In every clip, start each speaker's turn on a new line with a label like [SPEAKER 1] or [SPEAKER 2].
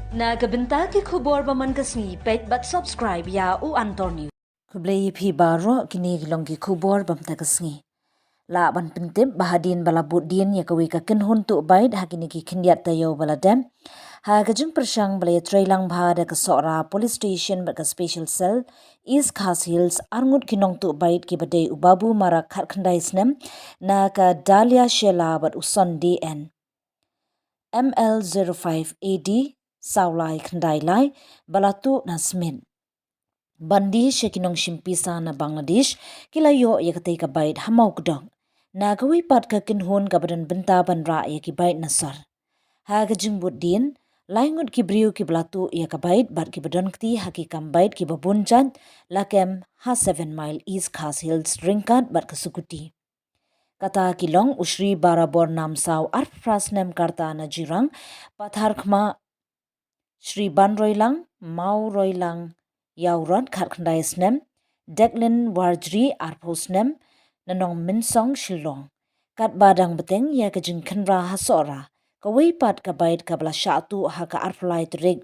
[SPEAKER 1] Nagabenta ki khubor baman kasni pet bat subscribe ya u antor news.
[SPEAKER 2] Kublai phi baro kini gilong ki khubor bam ta kasngi. La ban pentip bahadin bala Buddien ya kawi ka kynhun tu bait hakini ki khindiat tayo bala dem. Ha kajung persang bala trailang bha da ka sora police station ba ka special cell East Khas Hills arngut kinong tu bait ki badai ubabu mara khat khandai snem na ka Dalia Shela bat uson DN. ML05AD Saulai Khandai Lai Balatu Nasmin. Bandi shekinong shimpisa na Bangladesh kilayo yakatay ka bait hamaw kudong. Nagawi pat ka kinhun kabadan benta banra yakibait nasar. Hagajing Buddien laingut kibriu kiblatu yakabait bat kibadon kti hakikam bait kibabunjan lakem ha 7 mile East Khas Hills ringkat bat kasukuti. Kata kilong usri barabor namsaw arprasnem karta na jirang pathar khma Shri Banroilang Mau Roilang Yauron Kharkhandai Snem, Declan Warjri Arposnem, Nanong Minsong Shilong. Kat badang beteng ya kajing khenra hasora, kawai pat kabait kabla syatu haka arflai terik,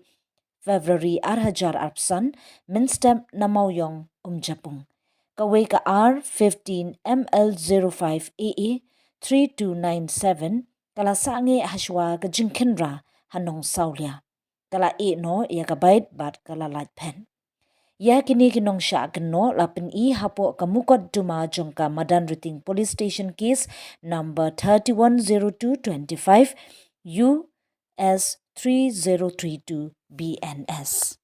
[SPEAKER 2] February arhajar arpsan, minstem namawyong Japung. Kawai ka R15 ML05 AA 3297, kala sange haswa kajing khenra hanong saulia. Kala no ya kabait bat kala light pen. Ya kini kinong sya keno lapin I hapo kamukot duma jongka Madan Riting Police Station case number 310225 US 3032 BNS.